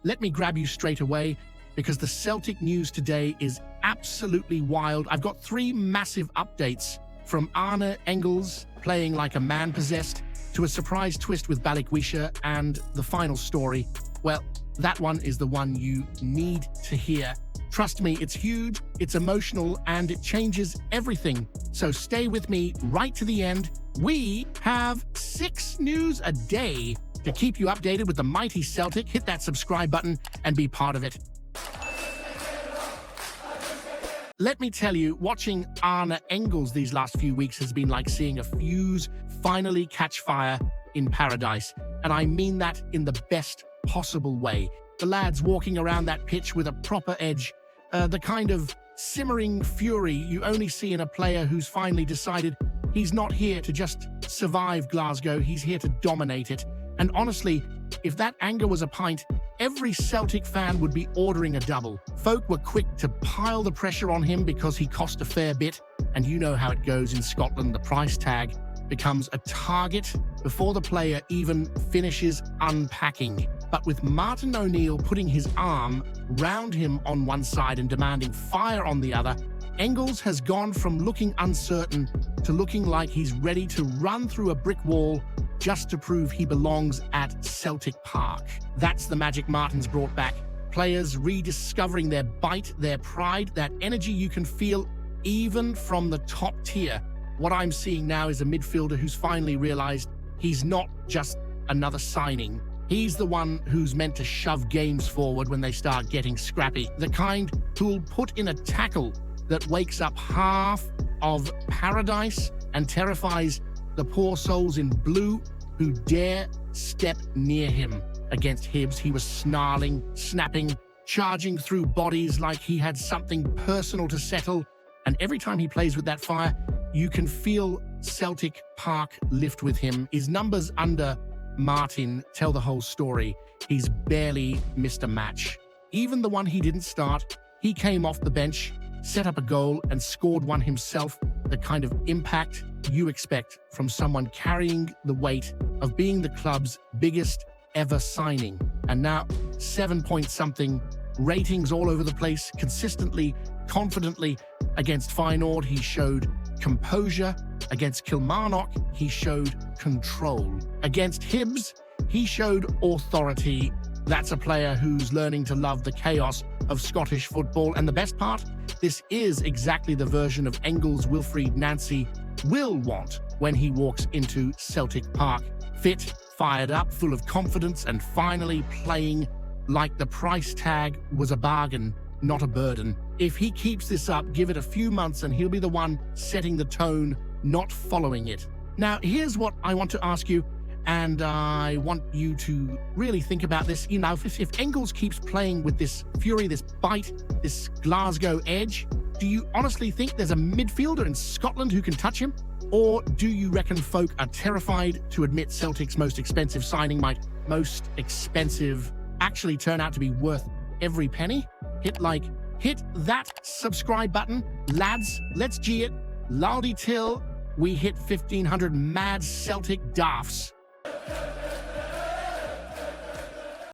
let me grab you straight away because the Celtic news today is absolutely wild. I've got 3 massive updates from Arne Engels playing like a man possessed to a surprise twist with Balikwisha'S, and the final story, well, that one is the one you need to hear. Trust me, it's huge, it's emotional, and it changes everything. So stay with me right to the end. We have 6 news a day to keep you updated with the mighty Celtic. Hit that subscribe button and be part of it. Let me tell you, watching Arne Engels these last few weeks has been like seeing a fuse finally catch fire in paradise. And I mean that in the best possible way. The lad's walking around that pitch with a proper edge, the kind of simmering fury you only see in a player who's finally decided he's not here to just survive Glasgow, he's here to dominate it. And honestly, if that anger was a pint, every Celtic fan would be ordering a double. Folk were quick to pile the pressure on him because he cost a fair bit, and you know how it goes in Scotland. The price tag becomes a target before the player even finishes unpacking. But with Martin O'Neill putting his arm round him on one side and demanding fire on the other, Engels has gone from looking uncertain to looking like he's ready to run through a brick wall just to prove he belongs at Celtic Park. That's the magic Martin's brought back. Players rediscovering their bite, their pride, that energy you can feel even from the top tier. What I'm seeing now is a midfielder who's finally realized he's not just another signing. He's the one who's meant to shove games forward when they start getting scrappy. The kind who'll put in a tackle that wakes up half of paradise and terrifies the poor souls in blue who dare step near him. Against Hibs, he was snarling, snapping, charging through bodies like he had something personal to settle. And every time he plays with that fire, you can feel Celtic Park lift with him. His numbers under Martin tell the whole story. He's barely missed a match. Even the one he didn't start, he came off the bench, set up a goal and scored one himself. The kind of impact you expect from someone carrying the weight of being the club's biggest ever signing. And now 7-point-something ratings all over the place, consistently, confidently. Against Feyenoord, he showed composure. Against Kilmarnock, he showed control. Against Hibs, he showed authority. That's a player who's learning to love the chaos of Scottish football. And the best part, this is exactly the version of Engels Wilfried Nancy will want when he walks into Celtic Park. Fit, fired up, full of confidence, and finally playing like the price tag was a bargain, not a burden. If he keeps this up, give it a few months and he'll be the one setting the tone, not following it. Now, here's what I want to ask you, and I want you to really think about this. You know, if Engels keeps playing with this fury, this bite, this Glasgow edge, do you honestly think there's a midfielder in Scotland who can touch him? Or do you reckon folk are terrified to admit Celtic's most expensive signing might actually turn out to be worth every penny? Hit that subscribe button. Lads, let's G it. Laldy till we hit 1,500 mad Celtic daffs.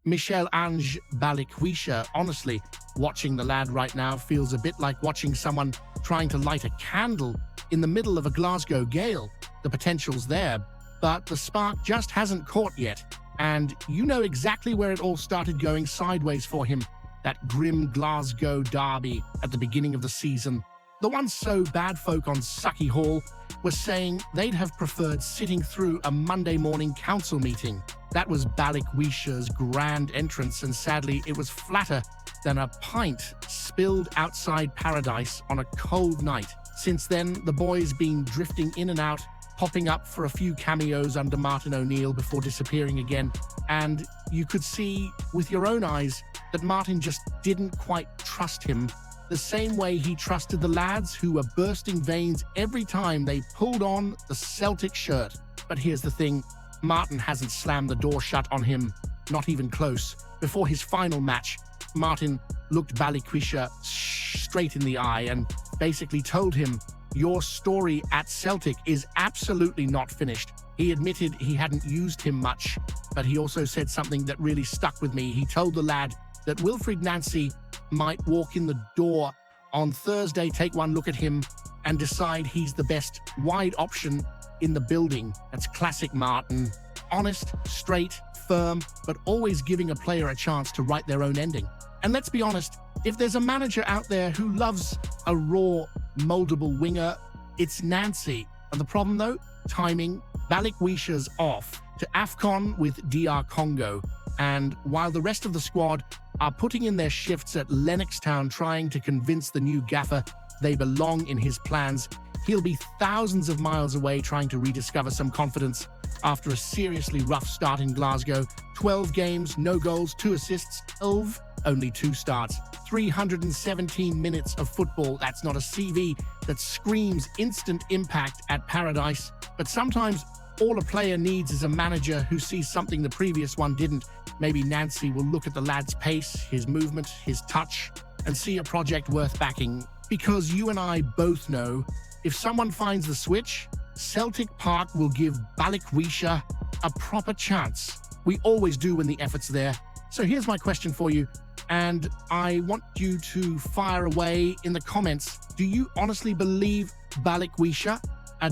Michel-Ange Balikwisha, honestly, watching the lad right now feels a bit like watching someone trying to light a candle in the middle of a Glasgow gale. The potential's there, but the spark just hasn't caught yet. And you know exactly where it all started going sideways for him. That grim Glasgow derby at the beginning of the season. The once so bad folk on Sucky Hall were saying they'd have preferred sitting through a Monday morning council meeting. That was Balikwisha'S grand entrance, and sadly it was flatter than a pint spilled outside paradise on a cold night. Since then, the boy's been drifting in and out, popping up for a few cameos under Martin O'Neill before disappearing again. And you could see with your own eyes that Martin just didn't quite trust him the same way he trusted the lads who were bursting veins every time they pulled on the Celtic shirt. But here's the thing, Martin hasn't slammed the door shut on him, not even close. Before his final match, Martin looked Balikwisha straight in the eye and basically told him, "Your story at Celtic is absolutely not finished." He admitted he hadn't used him much, but he also said something that really stuck with me. He told the lad that Wilfried Nancy might walk in the door on Thursday, take one look at him, and decide he's the best wide option in the building. That's classic Martin. Honest, straight, firm, but always giving a player a chance to write their own ending. And let's be honest, if there's a manager out there who loves a raw, moldable winger, it's Nancy. And the problem though? Timing. Balikwisha'S off to AFCON with DR Congo. And while the rest of the squad are putting in their shifts at Lennoxtown trying to convince the new gaffer they belong in his plans, he'll be thousands of miles away trying to rediscover some confidence after a seriously rough start in Glasgow. 12 games, no goals, 2 assists, 12, only 2 starts. 317 minutes of football. That's not a CV that screams instant impact at Paradise. But sometimes all a player needs is a manager who sees something the previous one didn't. Maybe Nancy will look at the lad's pace, his movement, his touch, and see a project worth backing. Because you and I both know, if someone finds the switch, Celtic Park will give Balikwisha a proper chance. We always do when the effort's there. So here's my question for you, and I want you to fire away in the comments. Do you honestly believe Balikwisha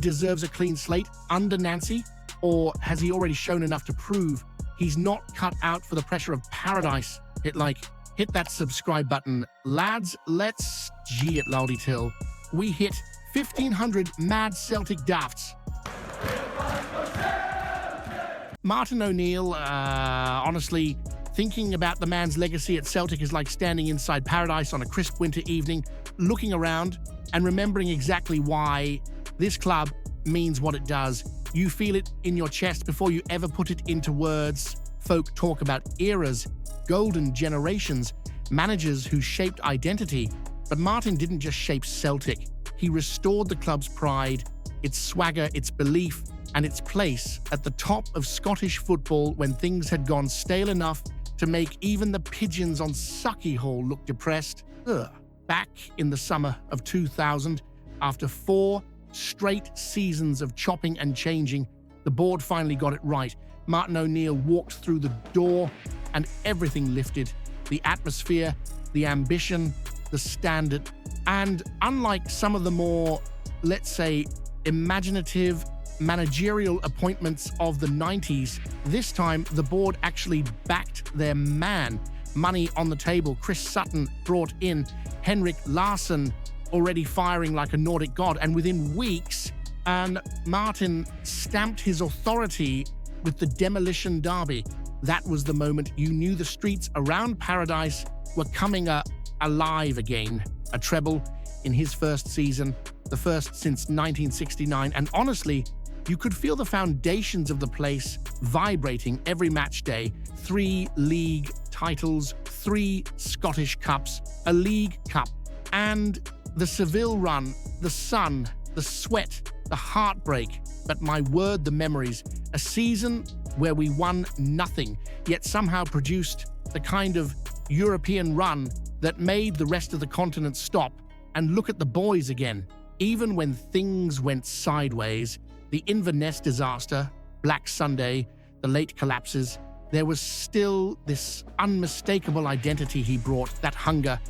deserves a clean slate under Nancy, or has he already shown enough to prove he's not cut out for the pressure of Paradise? Hit that subscribe button. Lads, let's G it loudy till we hit 1,500 mad Celtic dafts. Martin O'Neill, honestly, thinking about the man's legacy at Celtic is like standing inside Paradise on a crisp winter evening, looking around and remembering exactly why this club means what it does. You feel it in your chest before you ever put it into words. Folk talk about eras, golden generations, managers who shaped identity. But Martin didn't just shape Celtic. He restored the club's pride, its swagger, its belief, and its place at the top of Scottish football when things had gone stale enough to make even the pigeons on Sucky Hall look depressed. Back in the summer of 2000, after 4 straight seasons of chopping and changing, the board finally got it right. Martin O'Neill walked through the door and everything lifted. The atmosphere, the ambition, the standard. And unlike some of the more, let's say, imaginative managerial appointments of the 90s, this time the board actually backed their man. Money on the table. Chris Sutton brought in Henrik Larsson, already firing like a Nordic god. And within weeks, Martin stamped his authority with the demolition derby. That was the moment you knew the streets around Paradise were coming alive again. A treble in his first season, the first since 1969, and honestly, you could feel the foundations of the place vibrating every match day. 3 league titles, 3 Scottish Cups, a League Cup, and the Seville run, the sun, the sweat, the heartbreak, but my word, the memories. A season where we won nothing, yet somehow produced the kind of European run that made the rest of the continent stop and look at the boys again. Even when things went sideways, the Inverness disaster, Black Sunday, the late collapses, there was still this unmistakable identity he brought, that hunger,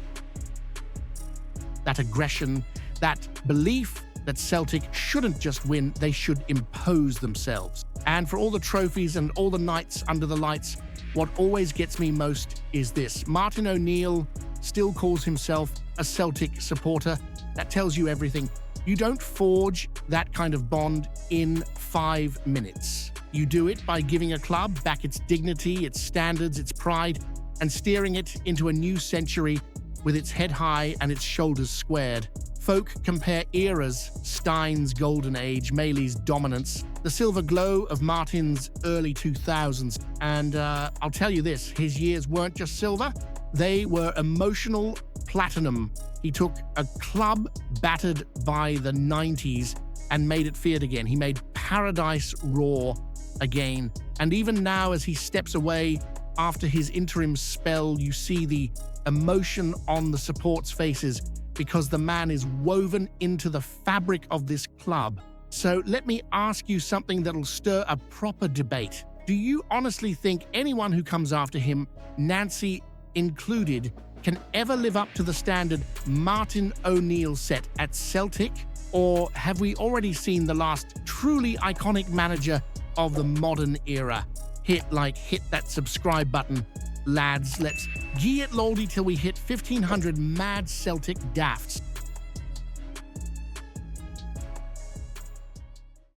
that aggression, that belief that Celtic shouldn't just win, they should impose themselves. And for all the trophies and all the nights under the lights, what always gets me most is this. Martin O'Neill still calls himself a Celtic supporter. That tells you everything. You don't forge that kind of bond in 5 minutes. You do it by giving a club back its dignity, its standards, its pride, and steering it into a new century with its head high and its shoulders squared. Folk compare eras, Stein's golden age, Maley's dominance, the silver glow of Martin's early 2000s. And I'll tell you this, his years weren't just silver, they were emotional platinum. He took a club battered by the 90s and made it feared again. He made Paradise roar again. And even now, as he steps away after his interim spell, you see the emotion on the support's faces because the man is woven into the fabric of this club. So let me ask you something that'll stir a proper debate. Do you honestly think anyone who comes after him, Nancy included, can ever live up to the standard Martin O'Neill set at Celtic? Or have we already seen the last truly iconic manager of the modern era? Hit that subscribe button. Lads, let's gee it loldy till we hit 1,500 mad Celtic dafts.